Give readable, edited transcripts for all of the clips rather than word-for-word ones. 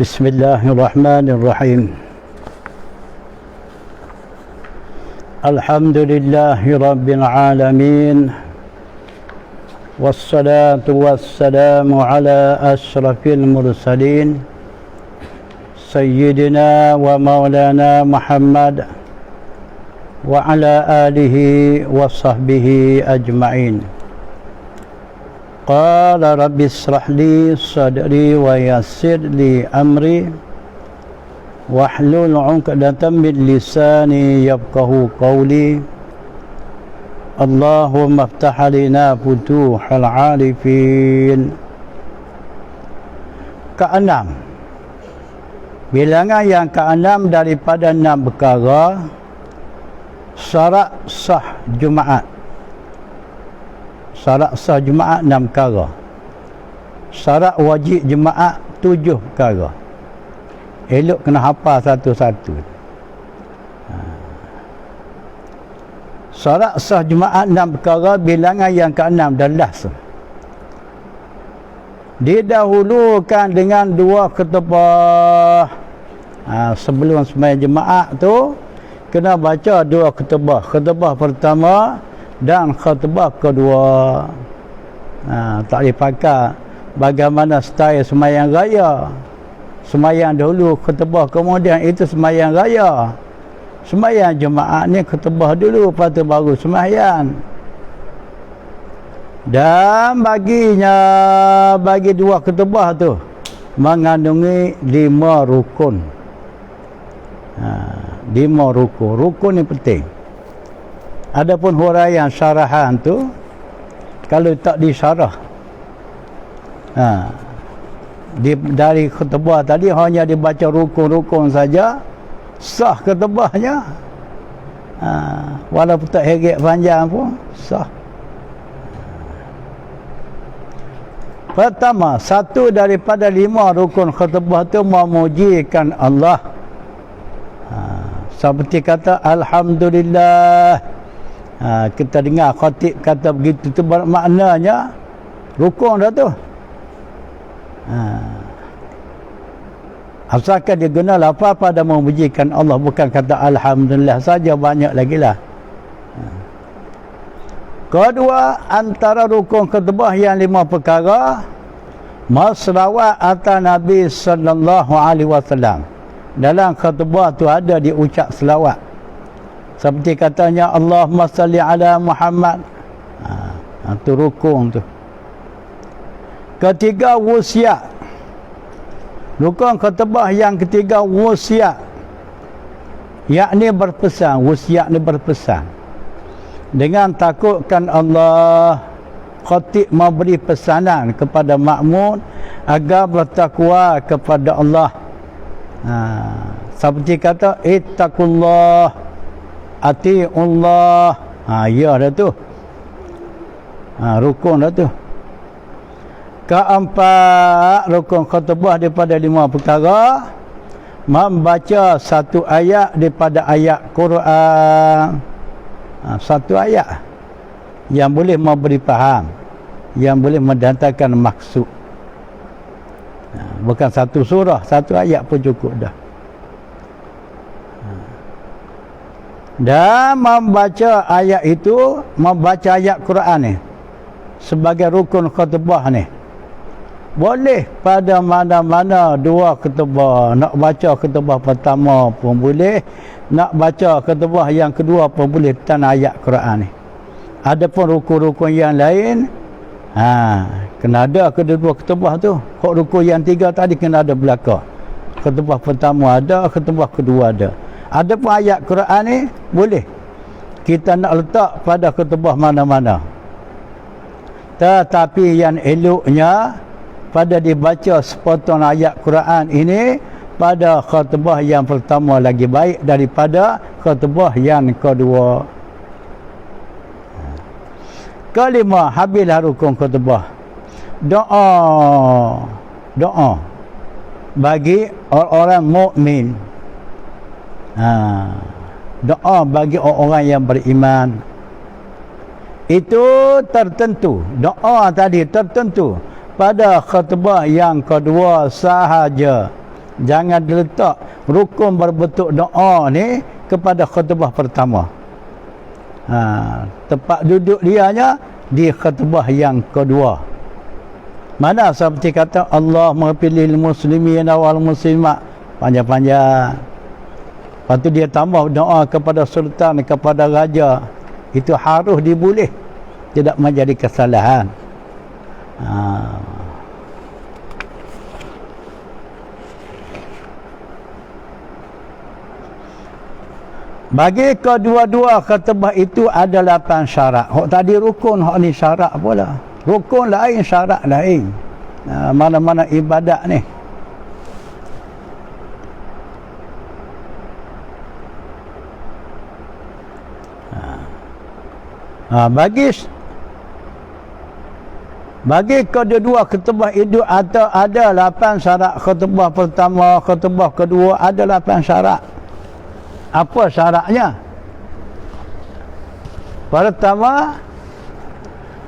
Bismillahirrahmanirrahim. Alhamdulillahi rabbil alamin. Wassalatu wassalamu ala asyrafil mursalin Sayyidina wa maulana Muhammad wa ala alihi wa sahbihi ajma'in. Qala rabbi israh li sadri wa yassir li amri wahlul 'uqdatam min lisani yafqahu qawli. Allahumma iftah lana futuhal 'arifin. Keenam, bilangan yang keenam daripada 6 perkara syarat sah Jumaat. Syarat sah Jumaat 6 perkara. Syarat wajib Jumaat 7 perkara. Elok kena hafal satu-satu. Syarat sah Jumaat 6 perkara, bilangan yang ke-6 dan last. Didahulukan dengan 2 khutbah. Sebelum sembahyang Jumaat tu kena baca 2 khutbah. Khutbah pertama dan khutbah kedua. Tak boleh pakai bagaimana style sembahyang raya. Sembahyang dahulu khutbah, kemudian itu sembahyang raya. Sembahyang Jumaat ni khutbah dulu, lepas tu baru sembahyang. Dan bagi 2 khutbah tu mengandungi 5 rukun. 5 rukun. Rukun ni penting. Adapun huraian syarahan tu kalau tak disyarah, dari khutbah tadi hanya dibaca rukun-rukun saja, sah khutbahnya. Walaupun tak heret panjang pun sah. Pertama, 1 daripada 5 rukun khutbah tu memujikan Allah. Seperti kata Alhamdulillah. Kita dengar khatib kata begitu tu, maknanya rukun dah tu. Asalkan dia guna lafaz pada memujikan Allah, bukan kata Alhamdulillah saja, banyak lagi lah. Kedua, antara rukun khutbah yang 5 perkara, maslawat atas Nabi sallallahu alaihi wasallam. Dalam khutbah tu ada diucap selawat. Seperti katanya Allahumma salli ala Muhammad. Itu rukun tu. Ketiga, wasiat. Rukun khutbah yang ketiga, wasiat. Yakni berpesan. Wasiat ni berpesan. Dengan takutkan Allah, khatib memberi pesanan kepada makmum agar bertakwa kepada Allah. Seperti kata ittaqullah, ati'ullah. Ya dah tu. Rukun dah tu. Keempat, rukun khutbah daripada 5 perkara, membaca 1 ayat daripada ayat Quran. 1 ayat yang boleh memberi faham, yang boleh mendatangkan maksud. Bukan 1 surah, 1 ayat pun cukup dah. Dan membaca ayat itu, membaca ayat Quran ni sebagai rukun khutbah ni, boleh pada mana-mana 2 khutbah. Nak baca khutbah pertama pun boleh, nak baca khutbah yang kedua pun boleh, tanpa ayat Quran ni. Adapun rukun-rukun yang lain, kena ada kedua khutbah tu. Kok rukun yang 3 tadi kena ada belakang. Khutbah pertama ada, khutbah kedua ada. Adapun ayat Quran ni boleh kita nak letak pada khutbah mana-mana. Tetapi yang eloknya pada dibaca sepotong ayat Quran ini pada khutbah yang pertama lagi baik daripada khutbah yang kedua. Kelima, habislah rukun khutbah. Doa bagi orang-orang mukmin. Doa bagi orang-orang yang beriman. Itu tertentu. Doa tadi tertentu pada khutbah yang kedua sahaja. Jangan diletak rukun berbentuk doa ni kepada khutbah pertama. Tempat duduk dianya di khutbah yang kedua. Mana seperti kata Allah maghfirlil muslimin wal muslimat, panjang-panjang. Lepas tu dia tambah doa kepada sultan, kepada raja. Itu harus diboleh, tidak menjadi kesalahan. Bagi kedua-dua khutbah itu ada 8 syarat. Hak tadi rukun, hak ni syarat pula. Rukun lain, syarat lain. Mana-mana ibadat ni. Bagi kedua khutbah itu ada 8 syarat. Khutbah pertama, khutbah kedua ada 8 syarat. Apa syaratnya? Pertama,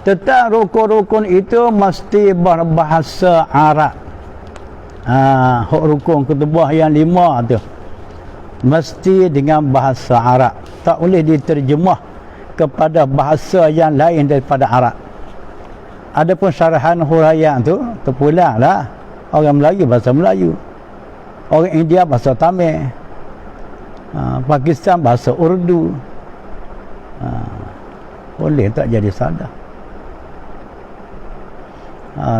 tentang rukun-rukun itu mesti berbahasa Arab. Hak rukun khutbah yang 5 tu mesti dengan bahasa Arab. Tak boleh diterjemah kepada bahasa yang lain daripada Arab. Adapun syarahan huraian tu terpulanglah. Orang Melayu bahasa Melayu, orang India bahasa Tamil, Pakistan bahasa Urdu. Boleh tak jadi salah.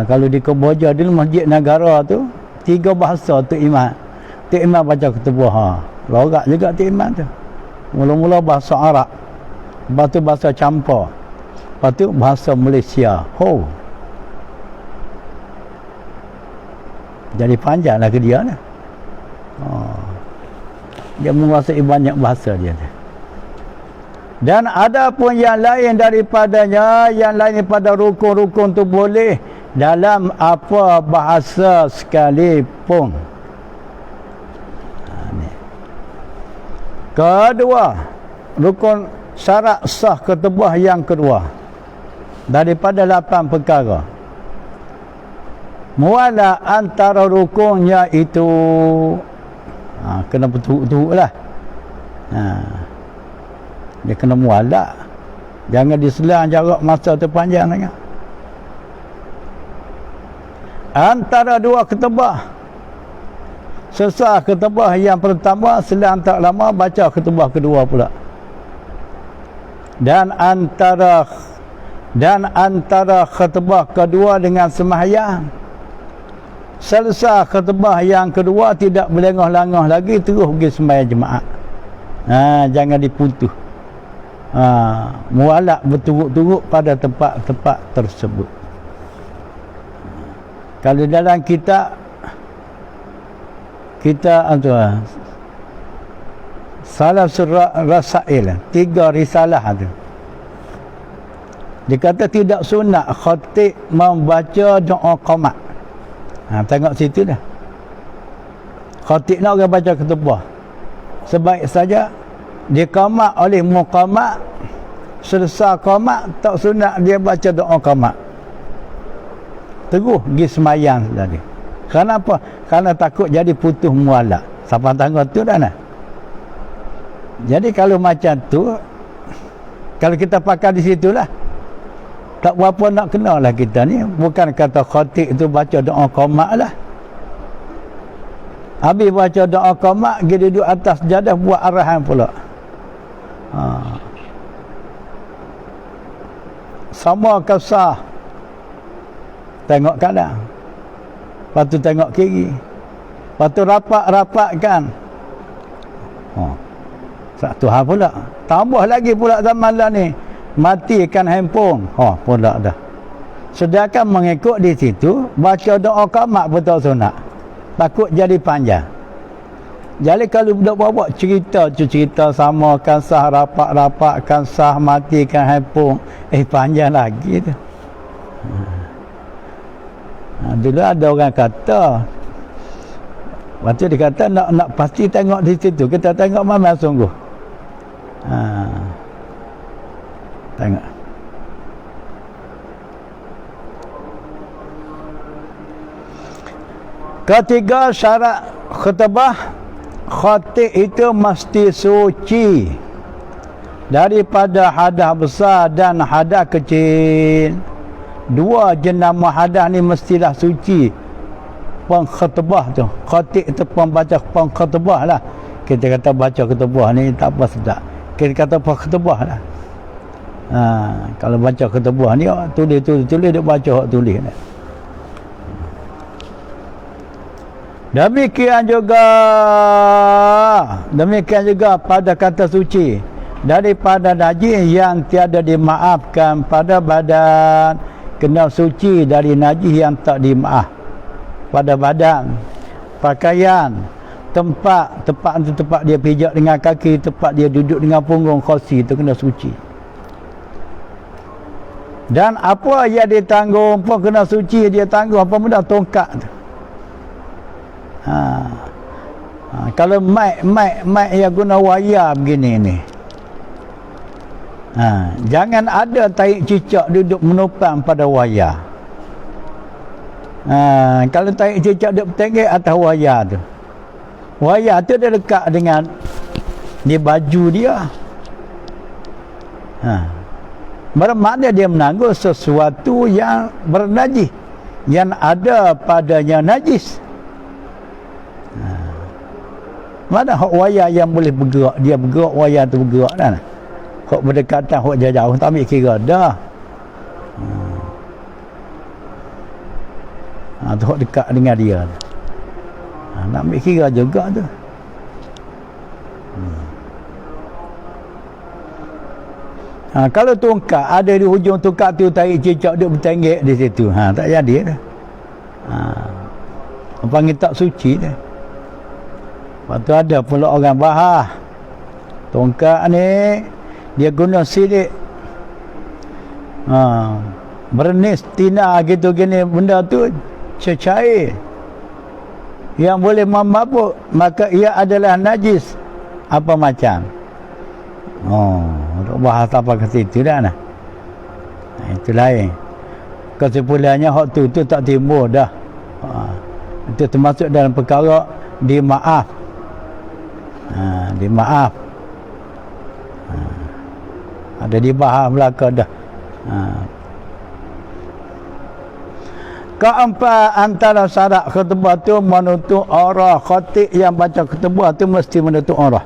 Kalau di Kamboja dulu Masjid Negara tu 3 bahasa tu imam. Tu imam baca khutbah. Lorak juga tu imam tu. Mula-mula bahasa Arab, lepas tu bahasa campur, lepas tu bahasa Malaysia. Jadi panjanglah ke dia ni. Dia menguasai banyak bahasa dia. Dan ada pun yang lain daripadanya, yang lain daripada rukun-rukun tu boleh dalam apa bahasa sekalipun. Kedua, rukun syarat sah khutbah yang kedua daripada 8 perkara. Muala antara rukunnya itu kena betul-betul lah. Dia kena mualak. Jangan diselang jarak masa terpanjang sangat. Antara 2 khutbah, sesah khutbah yang pertama, selang tak lama baca khutbah kedua pula. Dan antara khutbah kedua dengan sembahyang, selesai khutbah yang kedua tidak berlengah-langah lagi, terus pergi sembahyang jemaah. Jangan diputus. Mualak berturut-turut pada tempat-tempat tersebut. Kalau dalam kita Salam Surah Rasail, 3 risalah tu, dia kata tidak sunat khatib membaca doa qamat. Tengok situ dah. Khatib nak orang baca khutbah, sebaik saja dia qamat oleh muqamat. Selesai qamat, tak sunat dia baca doa qamat, terus pergi semayang tadi. Kenapa? Kerana takut jadi putus mualak. Siapa tangguh tu dah nak. Jadi kalau macam tu, kalau kita pakai di situlah, tak berapa nak kenal lah kita ni. Bukan kata khatib tu baca doa qamat lah. Habis baca doa qamat, dia duduk atas jadah buat arahan pula. Sama kesah, tengok kanan, lepas tu tengok kiri, lepas tu rapat-rapatkan. Satu hal pula. Tambah lagi pula zaman lah ni, matikan handphone. Pula dah. Sedangkan mengikut di situ, baca doa qamat betul sunat. Takut jadi panjang. Jadi kalau budak bawa cerita sama kan sah, rapat-rapatkan sah, matikan handphone, panjang lagi tu. Dulu ada orang kata, waktu dia kata nak pasti tengok di situ, kita tengok memang sungguh. Tengok. Ketiga syarat khutbah khatib itu mesti suci daripada hadas besar dan hadas kecil. Dua jenama hadas ni mestilah suci. Pengkhutbah tu, khatib tu pembaca pengkhutbah lah. Kita kata baca khutbah ni tak apa sedap, kita kata pengkhutbah lah. Kalau baca khutbah ni tulis dia baca hak tulis lah. Demikian juga pada kata suci daripada najis yang tiada dimaafkan pada badan, kena suci dari najis yang tak dimaaf pada badan, pakaian, tempat dia pijak dengan kaki, tempat dia duduk dengan punggung, kursi itu kena suci. Dan apa yang ditanggung pun kena suci, dia tanggung apa benda tongkat tu. Kalau mic yang guna wayar begini ni, jangan ada tahi cicak duduk menopang pada wayar. Kalau tahi cicak duduk bertenggek atas wayar tu, wayar tu dia dekat dengan di baju dia. Bermakna dia menanggung sesuatu yang bernajis, yang ada padanya najis. Mana hak wayar yang boleh bergerak, dia bergerak, wayar tu bergerak dah. Hak berdekatan, hak jauh tak ambil kira dah. Tu hak dekat dengan dia. Nak ambil kira juga tu. Kalau tongkat ada di hujung tongkat tu, tarik cicak dia bertenggek di situ, tak jadi dah. Panggil tak suci dah. Lepas tu ada pula orang bahas tongkat ni dia guna sidik bernis tina gitu gini, benda tu cecair yang boleh memabuk, maka ia adalah najis. Apa macam untuk bahas apa ke situ dah nah. Itu lain. Kesimpulannya hak tu tak timbul dah. Itu termasuk dalam perkara dimaaf. Dimaaf. Ada dibahas belaka dah. Keempat, antara syarat khutbah tu menutup aurat. Khatib yang baca khutbah tu mesti menutup aurat.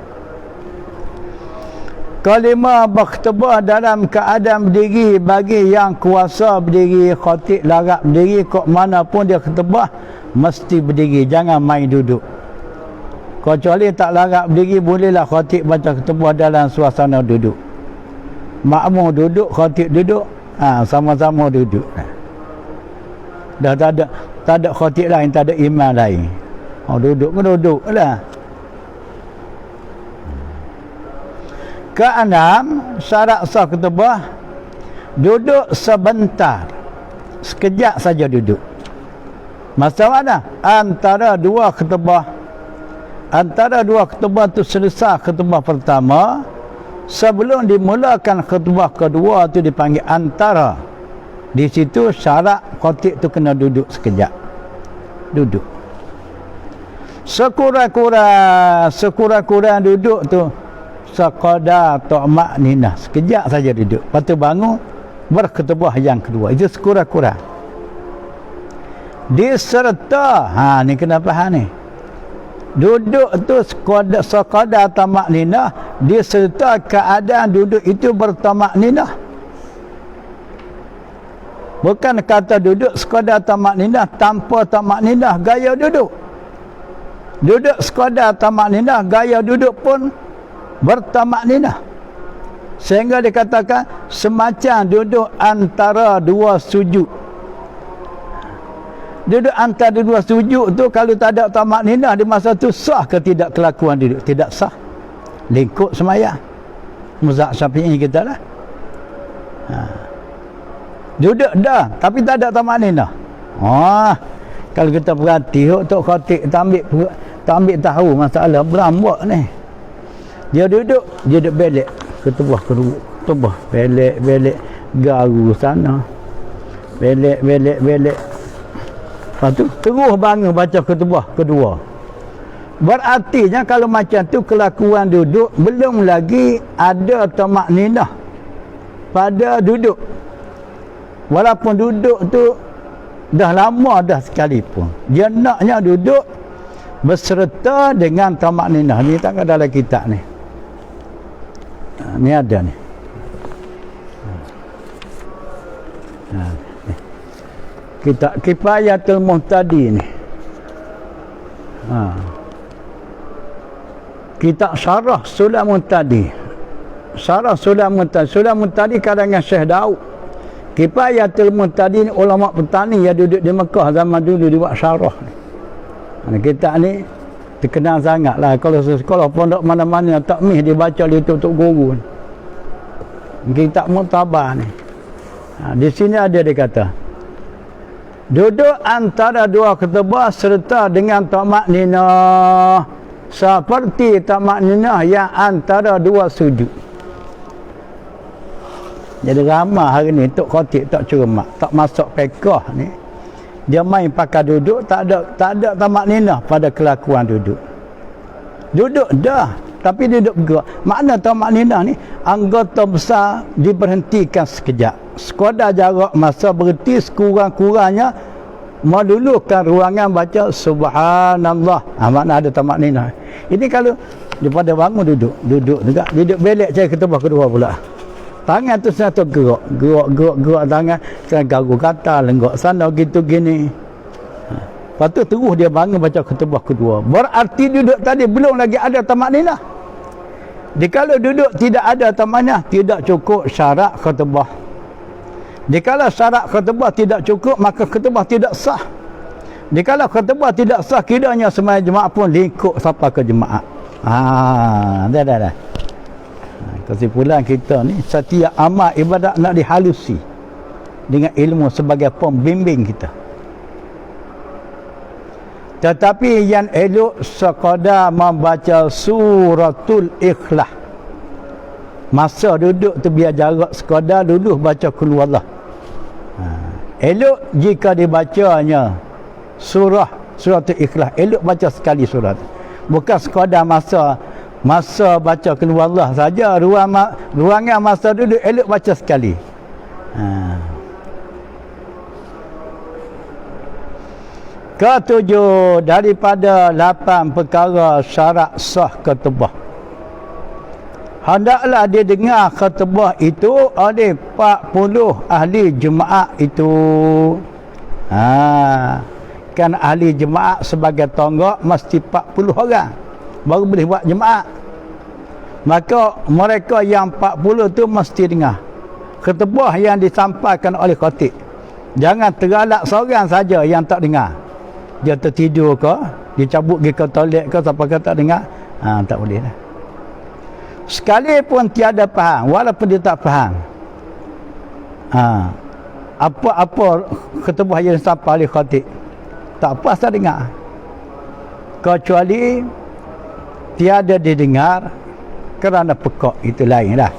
Kelima, berkhutbah dalam keadaan berdiri bagi yang kuasa berdiri. Khatib larat berdiri, kok mana pun dia khutbah mesti berdiri, jangan main duduk. Kecuali tak larat berdiri, bolehlah khatib baca khutbah dalam suasana duduk. Makmum duduk, khatib duduk, sama-sama duduk. Dah tak ada khatib lain, tak ada imam lain. Duduk ke duduk lah. Keenam, syarat sah khutbah duduk sebentar, sekejap saja duduk. Masa mana? Antara dua khutbah tu selesai khutbah pertama, sebelum dimulakan khutbah kedua tu dipanggil antara. Di situ syarat khatib tu kena duduk sekejap. Duduk. Sekurang-kurang duduk tu sekadar ta'mak ninah, sekejap saja duduk. Lepas tu bangun berkhutbah yang kedua. Itu sekurang-kurang. Diserta, ni kena faham ni. Duduk tu sekadar tamak ninah, diserta keadaan duduk itu bertamak ninah. Bukan kata duduk sekadar tamak ninah tanpa tamak ninah gaya duduk. Duduk sekadar tamak ninah, gaya duduk pun bertamak ninah. Sehingga dikatakan semacam duduk antara dua sujud. Duduk antara dua sujud tu kalau tak ada tamak ninah di masa tu, sah ke tidak kelakuan duduk? Tidak sah. Lingkup sembahyang. Mazhab Syafi'i kita lah. Duduk dah tapi tak ada tamak ninah. Kalau kita perhati tok khatib tak ambil tahu masalah berambak ni. Dia duduk belek khutbah khutbah belek garu sana. Belek. Lepas tu terus bangun baca khutbah kedua. Berartinya kalau macam tu kelakuan duduk, belum lagi ada tamakninah pada duduk. Walaupun duduk tu dah lama dah sekalipun, dia naknya duduk berserta dengan tamakninah. Ni tak ada dalam kitab ni. Ni ada ni. Kitab Kifayatul Muhtadi ni. Kitab Syarah Sulam Muhtadi. Syarah Sulam Muhtadi. Sulam Muhtadi karangan Syekh Daud. Kifayatul Muhtadi ni ulama petani yang duduk di Mekah zaman dulu dia buat syarah ni. Kitab ni terkenal sangat lah. Kalau sekolah pondok mana-mana takmih dibaca di untuk guru. Kitab Mu'tabar ni. Di sini ada dia kata, duduk antara dua ketubah serta dengan tamakninah seperti tamakninah yang antara dua sujud. Jadi ramai hari ni Tok Khatib tak cermat, tak masuk fiqh ni. Dia main pakai duduk, tak ada tamakninah pada kelakuan duduk. Duduk dah, tapi duduk gerak. Makna tamakninah ni, anggota besar diberhentikan sekejap. Sekadar jarak masa berhenti sekurang-kurangnya meluluhkan ruangan baca subhanallah. Makna ada tamakninah. Ini kalau daripada bangun duduk juga. Duduk belek cari ketubah kedua pula. Tangan tu satu gerak tangan, kan garu kata lenggok sana gitu gini. Lepas tu terus dia bangun baca ketubah kedua. Berarti duduk tadi belum lagi ada tamakninah. Dikala duduk tidak ada tamakninah, tidak cukup syarat ketubah. Dikala syarat ketubah tidak cukup, maka ketubah tidak sah. Dikala ketubah tidak sah, kiranya semua jemaah pun lingkup sampai ke jemaah. Dah. Kesimpulan kita ni, setiap amal ibadat nak dihalusi dengan ilmu sebagai pembimbing kita. Tetapi yang elok sekadar membaca suratul Ikhlas. Masa duduk tu biar jarak sekadar dulu baca Qul Huwallah. Elok jika dibacanya suratul Ikhlas. Elok baca sekali surat. Bukan sekadar masa baca Qul Huwallah saja, ruangan masa duduk elok baca sekali. Ketujuh, daripada 8 perkara syarat sah ketubah, hendaklah dia dengar ketubah itu oleh 40 ahli jemaah itu. Kan ahli jemaah sebagai tonggak mesti 40 orang baru boleh buat jemaah. Maka mereka yang 40 tu mesti dengar ketubah yang disampaikan oleh khatib. Jangan tergalak seorang saja yang tak dengar. Dia tertidur ke, dia cabut pergi ke toilet ke, siapa kata tak dengar, tak boleh lah. Sekalipun tiada faham, walaupun dia tak faham apa-apa ketubah yang disampaikan oleh khatib, tak apa saya dengar, kecuali tiada didengar kerana pekak, itu lain lah.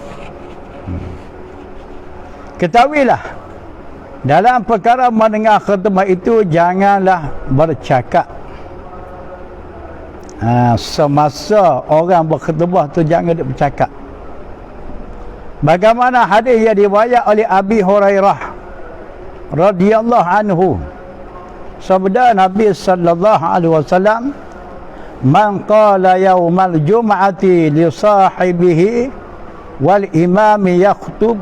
Ketahuilah, dalam perkara mendengar khutbah itu janganlah bercakap. Semasa orang berkhutbah tu jangan dia bercakap. Bagaimana hadis yang diriwayat oleh Abi Hurairah radhiyallahu anhu, sabda Nabi sallallahu alaihi wasallam, man qala yaumal jum'ati li sahibihi wal imami yakhutub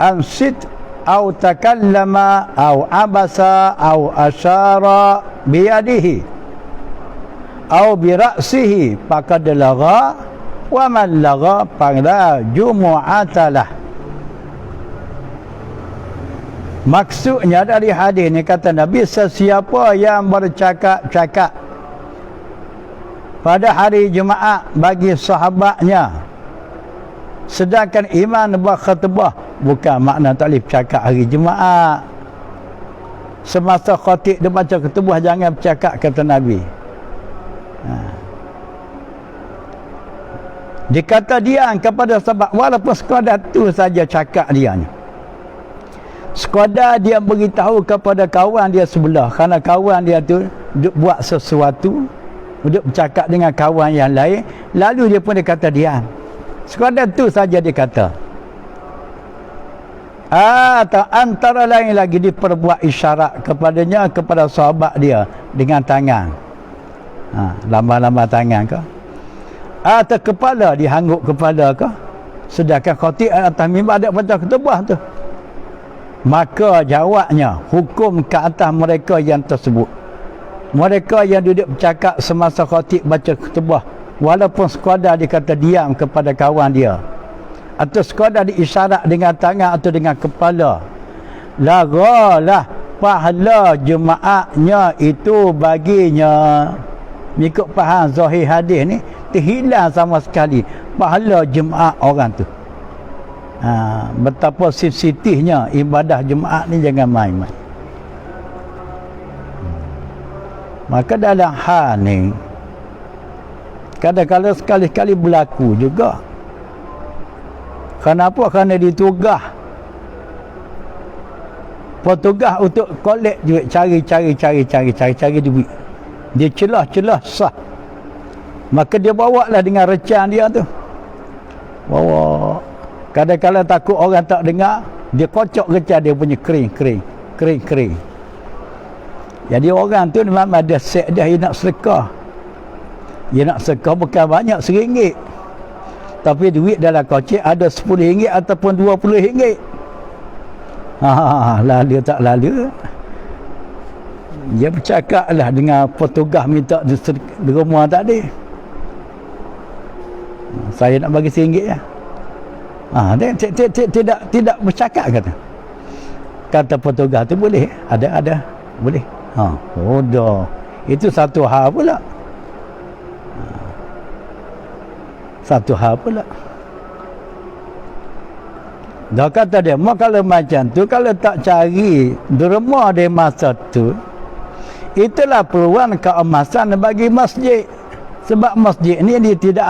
ansit au takallama au abasa au asyara biyadihi au bira'sihi faqad lagha wa man lagha fala jumu'atalah. Maksudnya dari hadis ni kata Nabi, sesiapa yang bercakap-cakap pada hari Jumaat bagi sahabatnya sedangkan imam berkhutbah, bukan makna tak boleh bercakap hari Jumaat. Semasa khatib dia baca khutbah jangan bercakap, kata Nabi. Dikata dia kepada sahabat, walaupun sekadar tu saja cakap dia ni, sekadar dia beritahu kepada kawan dia sebelah, kerana kawan dia tu buat sesuatu duduk bercakap dengan kawan yang lain, lalu dia pun dia kata diam. Sekadar tu saja dia kata. Atau antara lain lagi diperbuat isyarat kepadanya, kepada sahabat dia dengan tangan. Lamba-lamba tangan ke? Atau kepala, dihanguk kepala ke? Sedangkan khatib atas mimbar ada baca khutbah tu. Maka jawabnya, hukum ke atas mereka yang tersebut. Mereka yang duduk bercakap semasa khatib baca khutbah, walaupun sekadar dia kata diam kepada kawan dia, atau sekadar diisyarat dengan tangan atau dengan kepala, lagalah pahala jemaahnya itu baginya. Mengikut faham zahir hadis ni, terhilang sama sekali pahala jemaah orang tu. Betapa sensitifnya ibadah jemaah ni, jangan main-main. Maka dalam hal ni, kadang-kadang sekali-kali berlaku juga. Kenapa? Kerana ditugah. Petugas untuk kolek duit, cari duit. Dia celah-celah sah. Maka dia bawa lah dengan recan dia tu. Bawa. Kadang-kadang takut orang tak dengar, dia kocok recan dia punya kering. Jadi orang tu memang ada set dia nak sedekah. Dia nak sedekah bukan banyak, RM1. Tapi duit dalam kocik ada RM10 ataupun RM20. Lalu tak lalu. Dia bercakap lah dengan petugas minta di rumah tadi. Saya nak bagi RM1 ya. Dia tidak bercakap kata. Kata petugas tu boleh, ada boleh. Dah. Itu satu hal pula. Dah kata dia, kalau macam tu, kalau tak cari derma di masa tu, itulah peluang keemasan bagi masjid. Sebab masjid ni dia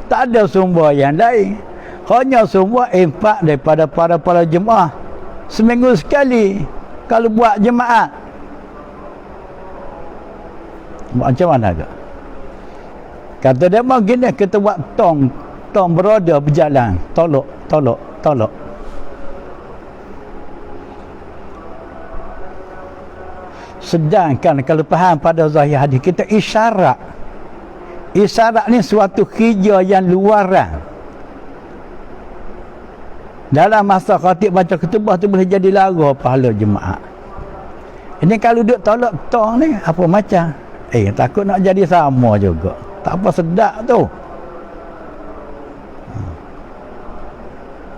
tak ada sumber yang lain. Hanya sumber infak daripada para jemaah. Seminggu sekali kalau buat jemaat. Macam mana ke? Kata dia, gini kita buat tong beroda berjalan, tolok. Sedangkan kalau faham pada zahir hadis, kita isyarat ni suatu kerja yang luaran. Dalam masa khatib baca khutbah tu boleh jadi lara pahala jemaah. Ini kalau duduk tolak tong ni apa macam? Takut nak jadi sama juga. Tak apa, sedap tu.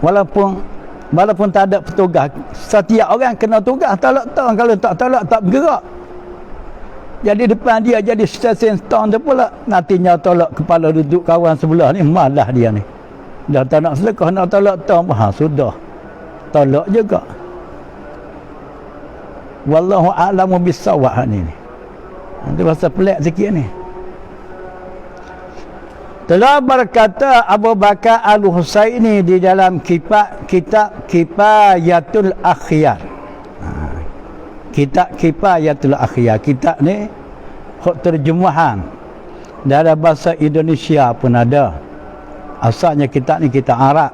Walaupun tak ada petugas, setiap orang kena tugas tolak tong. Kalau tak tolak, tak bergerak. Jadi depan dia jadi stesen tong tu pula. Nantinya tolak kepala duduk kawan sebelah ni, malah dia ni. Dah tak nak sedekah, nak tolak tong, sudah. Tolak juga. Wallahu a'lamu bis-shawab ni. Itu rasa pelik sikit ni. Telah berkata Abu Bakar Al-Husaini di dalam kitab Kifayatul Akhyar. Kitab Kifayatul Akhyar. Kitab ni terjemahan dalam bahasa Indonesia pun ada. Asalnya kitab ni kitab Arab.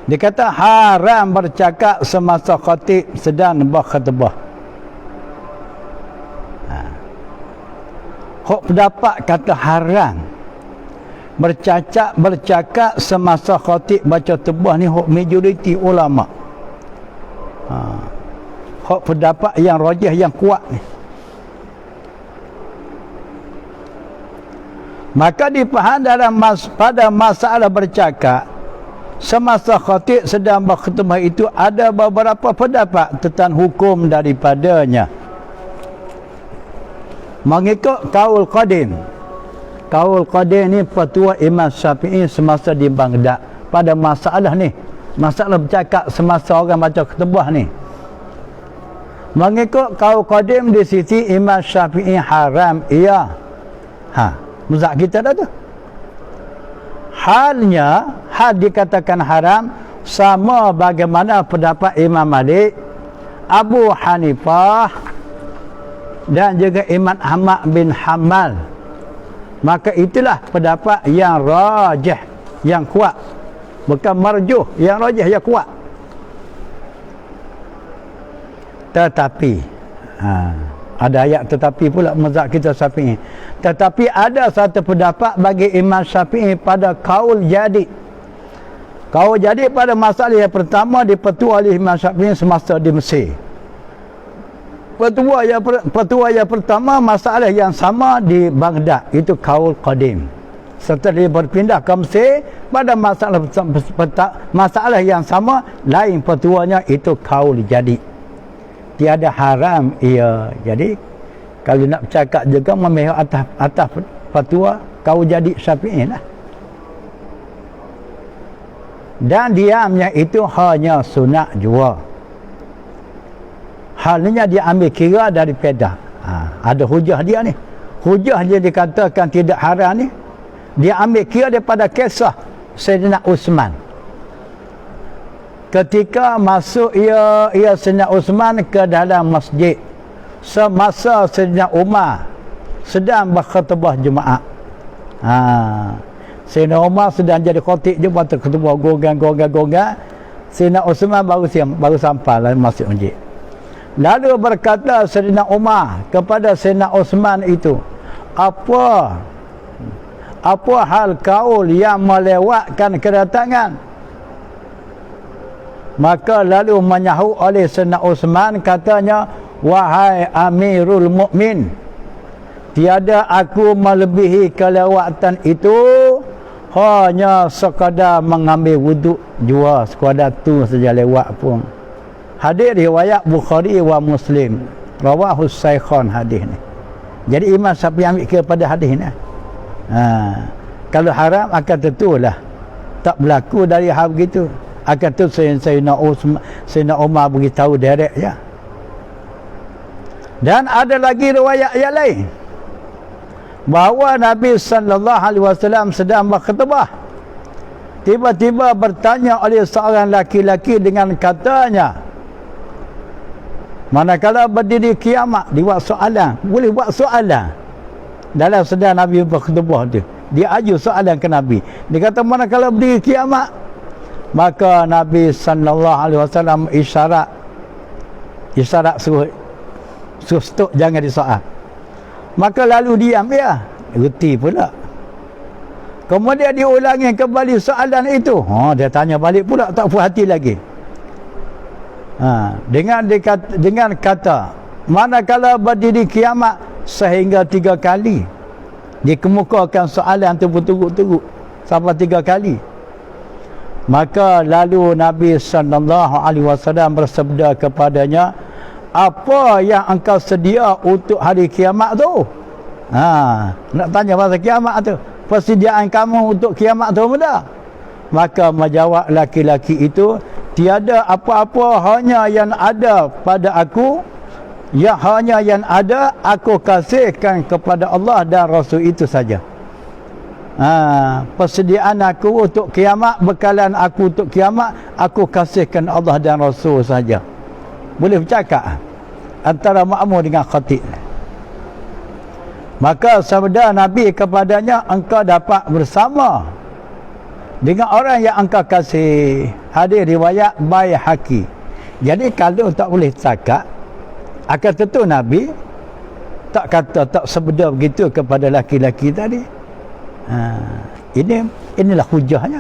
Dia kata haram bercakap semasa khatib sedang berkhutbah. Hak pendapat kata haram bercakap semasa khatib baca khutbah ni hak majoriti ulama. Hak pendapat yang rajih, yang kuat ni. Maka dipaham pada masalah bercakap semasa khatib sedang berkhutbah itu ada beberapa pendapat tentang hukum daripadanya. Mengikut kaul qadim. Kaul qadim ni fatwa Imam Syafi'i semasa di Baghdad pada masalah ni. Masalah bercakap semasa orang baca khutbah ni. Mengikut kaul qadim di sisi Imam Syafi'i haram. Iya. Mazhab kita dah tu. Hal dikatakan haram sama bagaimana pendapat Imam Malik, Abu Hanifah, dan juga Imam Ahmad bin Hanbal. Maka itulah pendapat yang rajih, yang kuat. Bukan marjuh, yang rajih, yang kuat. Tetapi ada ayat tetapi pula mazhab kita Syafi'i. Tetapi ada satu pendapat bagi Imam Syafi'i pada kaul jadi. Kaul jadi pada masalah yang pertama dipetua oleh Imam Syafi'i semasa di Mesir. Petua yang pertama masalah yang sama di Baghdad, itu kaul qadim. Setelah dia berpindah ke Mesir pada masalah yang sama, lain petuanya, itu kaul jadi. Tiada haram ia. Jadi kalau nak bercakap juga memihak atas fatwa kau jadi Syafi'i lah. Dan diamnya itu hanya sunat jua. Halnya dia ambil kira daripada ada hujah dia ni. Hujah dia dikatakan tidak haram ni, dia ambil kira daripada kisah Sayyidina Uthman. Ketika masuk ia Sayyidina Uthman ke dalam masjid semasa Sayyidina Umar sedang berkhutbah Jumaat. Sayyidina Umar sedang jadi khatib je, buat khutbah gogang. Sayyidina Uthman baru sampai dalam masjid masjid. Lalu berkata Sayyidina Umar kepada Sayyidina Uthman itu, apa hal kaul yang melewatkan kedatangan? Maka lalu menyahut oleh Sayyidina Uthman, katanya, wahai Amirul Mukmin, tiada aku melebihi kelewatan itu, hanya sekadar mengambil wuduk jua, sekadar tu saja lewat pun. Hadis riwayat Bukhari wa Muslim, rawahus Shaykhan hadis ni. Jadi Imam Syafi'i ambil kepada hadis ni. Kalau haram akan tentulah tak berlaku dari hal begitu. Akan tu Sayyidina Umar beritahu direct ya. Dan ada lagi riwayat yang lain bahawa Nabi SAW sedang berkhutbah, tiba-tiba bertanya oleh seorang laki-laki dengan katanya, manakala berdiri kiamat, dia buat soalan, boleh buat soalan dalam sedang Nabi berkhutbah tu. Dia aju soalan ke Nabi. Dia kata, manakala berdiri kiamat, maka Nabi SAW isyarat suruh stop, jangan disoal. Maka lalu diam dia, reti pula. Kemudian diulangi kembali soalan itu. Dia tanya balik pula, tak puas hati lagi. Dengan kata, manakala berdiri kiamat, sehingga 3 kali dikemukakan soalan itu berturut-turut sampai 3 kali. Maka lalu Nabi SAW bersabda kepadanya, apa yang engkau sedia untuk hari kiamat tu? Nak tanya pasal kiamat tu, persediaan kamu untuk kiamat tu mudah. Maka menjawab laki-laki itu, tiada apa-apa, hanya yang ada pada aku, hanya yang ada aku kasihkan kepada Allah dan Rasul, itu saja. Persediaan aku untuk kiamat, bekalan aku untuk kiamat, aku kasihkan Allah dan Rasul saja. Boleh bercakap antara makmum dengan khatib. Maka sabda Nabi kepadanya, engkau dapat bersama dengan orang yang engkau kasih. Hadis riwayat Baihaqi. Jadi kalau tak boleh cakap, akan tentu Nabi tak kata, tak sabda begitu kepada laki-laki tadi. Inilah hujahnya.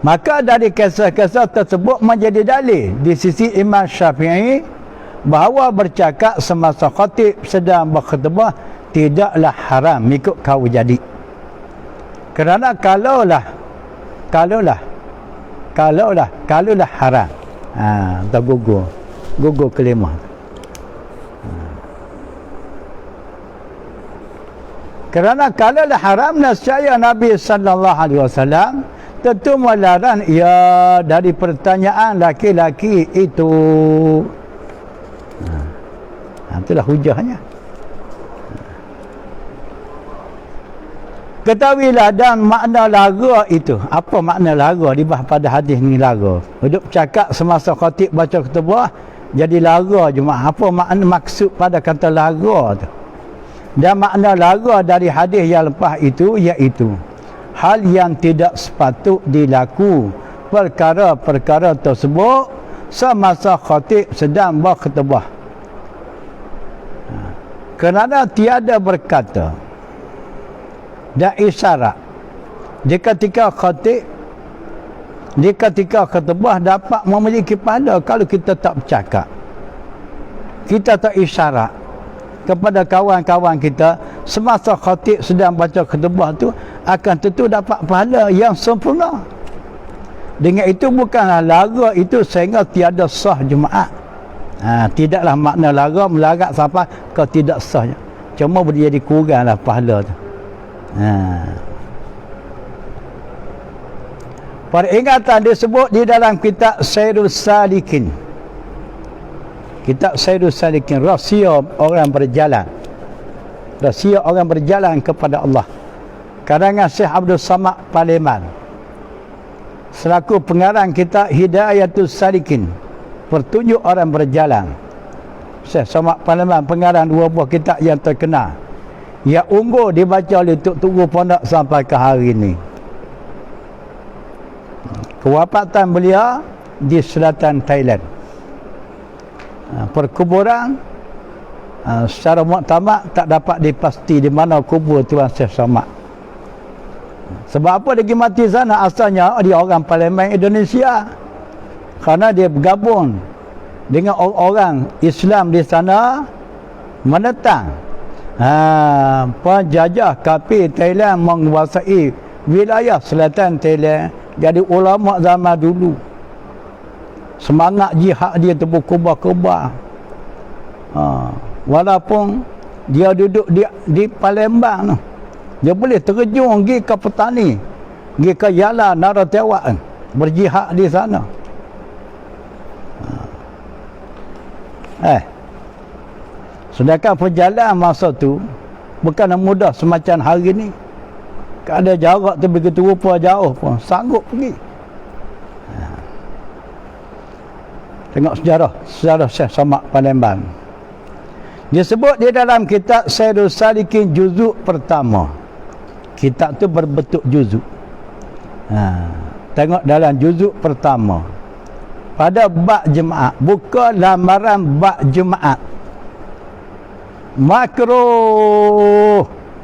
Maka dari kisah-kisah tersebut menjadi dalil di sisi Imam Syafi'i bahawa bercakap semasa khatib sedang berkhutbah tidaklah haram ikut kau jadi. Kerana kalaulah haram, tak gugur kelima. Kerana kalaulah haram, nescaya Nabi SAW tentu melarang ia dari pertanyaan laki-laki itu. Itulah hujahnya. Ketahuilah dan makna lara itu. Apa makna lara? Dibahas pada hadis ni lara. Hidup cakap semasa khatib baca khutbah, Jadi lara Jumaat. Apa makna maksud pada kata lara tu? Dan makna lara dari hadis yang lepas itu iaitu hal yang tidak sepatut dilaku perkara-perkara tersebut semasa khatib sedang berkhutbah. Kerana tiada berkata dan isyarat di ketika khatib, di ketika khutbah dapat memiliki pahala kalau kita tak bercakap, kita tak isyarat kepada kawan-kawan kita semasa khatib sedang baca khutbah tu, akan tentu dapat pahala yang sempurna. Dengan itu bukanlah lara itu sehingga tiada sah Jumaat. Tidaklah makna lara melarat sampai ke tidak sahnya. Cuma boleh jadi kuranglah pahala tu. Peringatan disebut di dalam kitab Sairul Salikin. Kitab Sairul Salikin, rahsia orang berjalan. Rahsia orang berjalan kepada Allah. Karangan Syekh Abdul Samad Palembang. Selaku pengarang kitab Hidayatul Salikin, petunjuk orang berjalan. Syekh Samad Palembang pengarang dua buah kitab yang terkenal, yang unggul dibaca oleh Tok Tunggu Pondok sampai ke hari ini. Kewafatan beliau di selatan Thailand. Perkuburan secara muktamad tak dapat dipasti di mana kubur Tuan Syekh Samad. Sebab apa dia pergi mati sana? Asalnya dia orang Parlimen Indonesia. Kerana dia bergabung dengan orang-orang Islam di sana, menentang penjajah kafir Thailand menguasai wilayah selatan Thailand. Jadi ulama zaman dulu, semangat jihad dia tu berkobar-kobar. Walaupun dia duduk di Palembang tu, dia boleh terjun pergi ke petani, pergi ke Yala Naratewak, berjihad di sana. Sedangkan perjalanan masa tu bukan mudah semacam hari ni. Ada jarak tu begitu rupa jauh pun sanggup pergi. Tengok sejarah Syekh Samad Palembang. Disebut di dalam kitab Sairul Salikin juzuk pertama. Kitab tu berbentuk juzuk. Tengok dalam juzuk pertama. Pada bab jemaat, buka lamaran bab jemaat.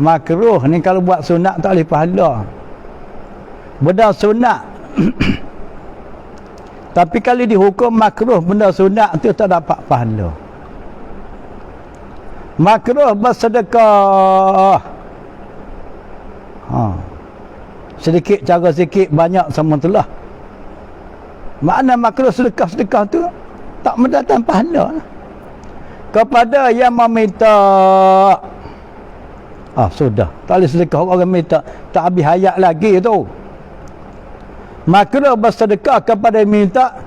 Makruh ni kalau buat sunat tak boleh pahala. Benda sunat tapi kalau dihukum makruh benda sunat tu tak dapat pahala. Makruh bersedekah. Sedikit cara sikit, banyak sama itulah. Makna makruh sedekah-sedekah tu tak mendatang pahala. Kepada yang meminta, sudah, tak boleh sedekah orang minta, tak habis hayat lagi tu. Makruh bersedekah kepada yang minta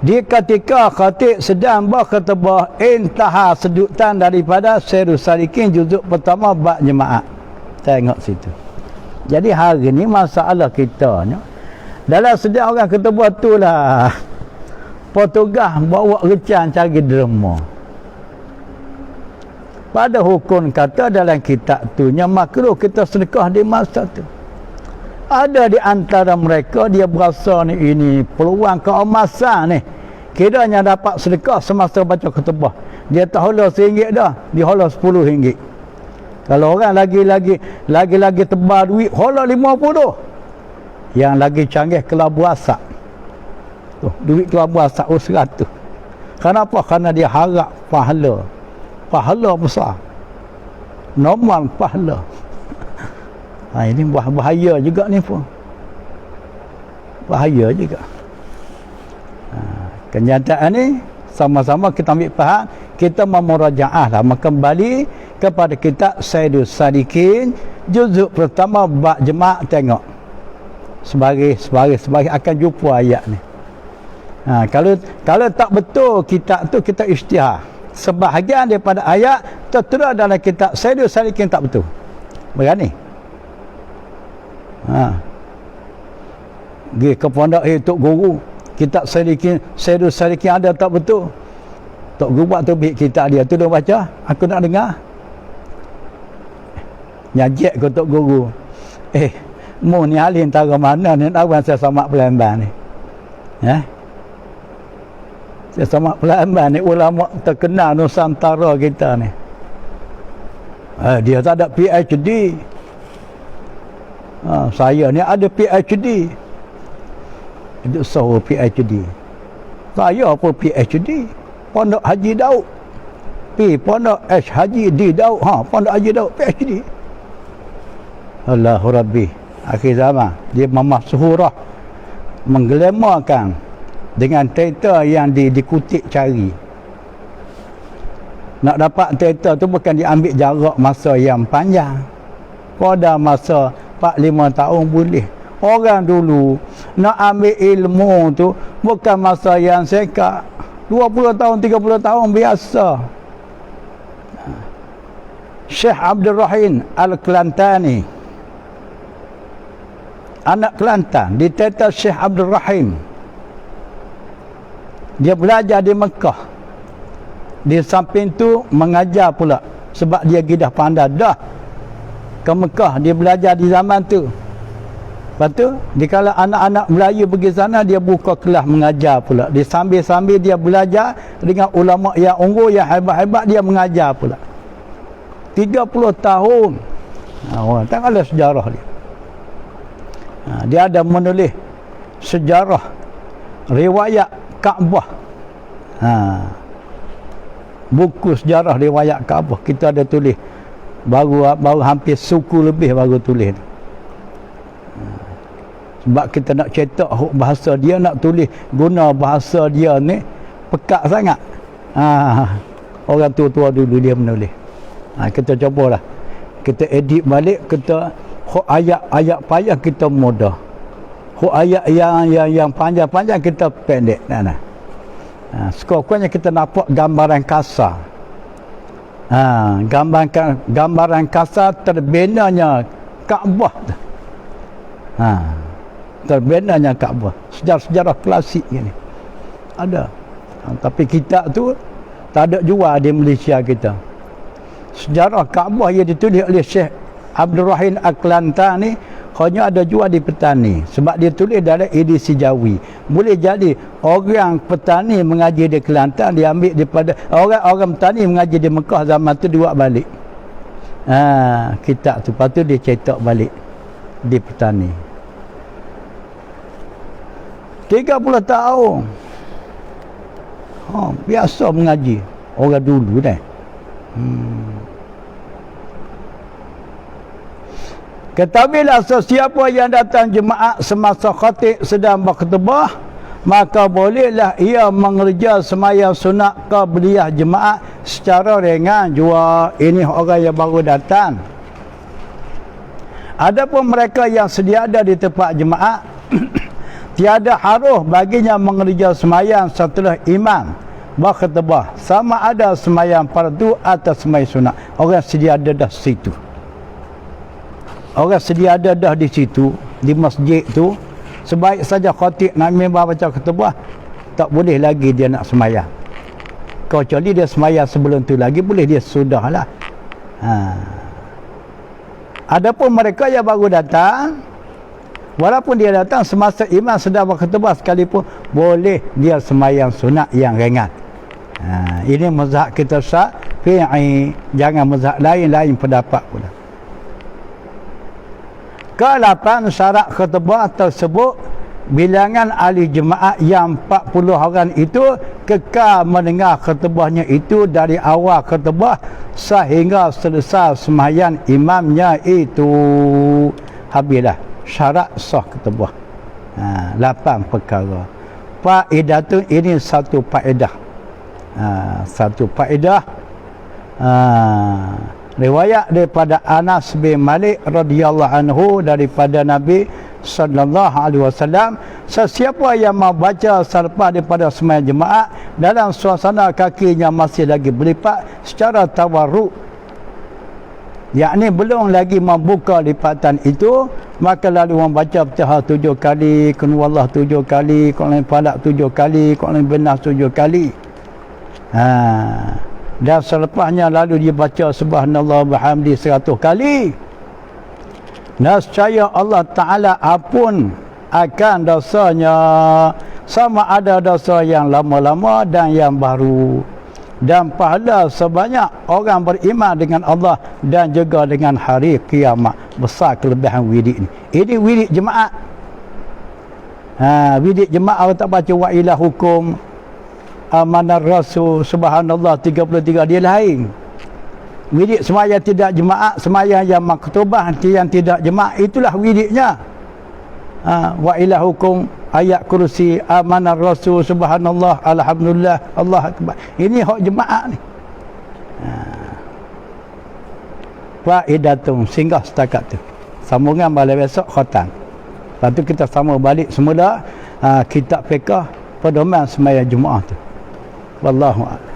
di ketika khatib sedang berkhutbah. Intaha sedutan daripada Sairul Salikin juzuk pertama bab jemaat. Tengok situ. Jadi hari ni masalah kita ni, dalam sedang orang khutbah tu lah Portugah bawa recan cari derma. Pada hukum kata dalam kitab tu yang makruh kita sedekah di masa tu. Ada di antara mereka dia berasa ni ini peluang keemasan ni. Kiranya dapat sedekah semasa baca khutbah. Dia tak hola RM1 dah, dia hola RM10. Kalau orang lagi tebal duit, hola RM50. Yang lagi canggih kelabu asap. Duit kelabu asap RM100. Kenapa? Kerana dia harap pahala besar, normal pahala. Ini bahaya juga ni pun, bahaya juga. Kenyataan ni sama-sama kita ambil faham, kita memurajaah lah, kembali kepada kitab Sairul Salikin juzuk pertama bab jemaat. Tengok sebagai akan jumpa ayat ni. Kalau tak betul kitab tu, kita isytihar. Sebahagian daripada ayat tertera dalam kitab Sairul Salikin tak betul. Berani. Pergi ke pondok Tok Guru, kitab Sairul Salikin ada tak betul. Tok Guru buat tubik kita dia tu dia baca, aku nak dengar. Nyajak ke Tok Guru. Mu ni ahli antara mana ni tahu saya sama Pelamban ni. Saya sama Pelamban ni ulama terkenal Nusantara kita ni. Dia tak ada PhD. Saya ni ada PhD. Itu sahaja PhD. Saya apa PhD? Pondok Haji Daud. Pondok H Haji D Daud. Pondok Haji Daud PhD. Allahu Rabbi. Akhir zaman dia memasyhurah, mengglamourkan dengan title yang dikutik cari. Nak dapat title tu bukan diambil jarak masa yang panjang. Pada masa 4-5 tahun boleh. Orang dulu nak ambil ilmu tu bukan masa yang singkat. 20 tahun, 30 tahun biasa. Syekh Abdul Rahim Al-Klantani, anak Kelantan, di title Syekh Abdul Rahim. Dia belajar di Mekah. Di samping tu mengajar pula. Sebab dia gidah pandai dah ke Mekah, dia belajar di zaman tu. Lepas tu, dikala anak-anak Melayu pergi sana, dia buka kelas mengajar pula. Di sambil-sambil dia belajar dengan ulama yang unggul, yang hebat-hebat, dia mengajar pula. 30 tahun. Tengoklah sejarah dia. Dia ada menulis sejarah riwayat Kaabah. Buku sejarah riwayat Kaabah kita ada tulis. Baru hampir suku lebih baru tulis. Sebab kita nak cetak bahasa dia, nak tulis guna bahasa dia ni pekat sangat. Orang tua-tua dulu dia menulis. Kita cubalah. Kita edit balik, kita ayat-ayat payah kita mudah. Ayat yang panjang-panjang kita pendek. Sekurang-kurangnya kita nampak gambaran kasar. Gambaran kasar terbinanya Kaabah. Terbinanya Kaabah. Sejarah-sejarah klasik ni ada. Tapi kitab tu tak ada jual di Malaysia kita. Sejarah Kaabah yang ditulis oleh Syekh Abdul Rahim Al-Klantani hanya ada jual di petani. Sebab dia tulis dalam edisi Jawi. Boleh jadi orang petani mengaji di Kelantan, dia ambil daripada orang petani mengaji di Mekah zaman tu dia buat balik. Kitab tu. Lepas tu dia cetak balik di petani. 30 tahun. Biasa mengaji. Orang dulu dah. Ketahuilah sesiapa yang datang jemaah semasa khatib sedang berkhutbah, maka bolehlah ia mengerja sembahyang sunat qabliyah jemaah secara ringan jua. Ini orang yang baru datang. Adapun mereka yang sedia ada di tempat jemaah, tiada harus baginya mengerja sembahyang setelah imam berkhutbah, sama ada sembahyang fardu atau sembahyang sunat. Orang sedia ada dah situ. Orang sedia ada dah di situ, di masjid tu, sebaik saja khatib nak mimbar baca khutbah, tak boleh lagi dia nak sembahyang. Kecuali dia sembahyang sebelum tu lagi, boleh dia sudahlah. Adapun mereka yang baru datang, walaupun dia datang semasa imam sedang berkhutbah sekalipun, boleh dia sembahyang sunat yang ringan. Ini mazhab kita Syafi'i. Jangan mazhab lain pendapat pula. Ke-8 syarat khutbah tersebut, bilangan ahli jemaah yang 40 orang itu kekal mendengar khutbahnya itu dari awal khutbah sehingga selesai sembahyang imamnya itu. Habislah syarat sah khutbah. 8 perkara. Faedah tu, ini satu faedah. Satu faedah. Riwayat daripada Anas bin Malik radhiyallahu anhu daripada Nabi sallallahu alaihi wasallam, sesiapa yang membaca selepas daripada sembahyang jemaah dalam suasana kakinya masih lagi berlipat secara tawarruk, yakni belum lagi membuka lipatan itu, maka lalu membaca Fatihah 7 kali, Qul huwallahu 7 kali, Qul huwallahu falaq 7 kali, Qul huwallahu benas 7 kali. Dan selepasnya lalu dia baca subhanallah bihamdi 100 kali. Nescaya Allah Ta'ala ampun akan dosanya, sama ada dosa yang lama-lama dan yang baru, dan pahala sebanyak orang beriman dengan Allah dan juga dengan hari kiamat. Besar kelebihan wirid ni. Ini wirid jemaat. Wirid jemaat orang tak baca wa ilahukum amanar rasul subhanallah 33 dia lain. Wirid sembahyang tidak jemaat, sembahyang yang maktubah yang tidak jemaat, itulah wiridnya. Wa ilahukum ayat kursi amanar rasul subhanallah alhamdulillah Allah akbar. Ini hak jemaat ni. Faidatun singgah setakat tu. Sambungan balik besok khatam. Lepas tu kita sama balik semula kitab fiqh pedoman sembahyang Jumaat tu. Wallahu a'lam.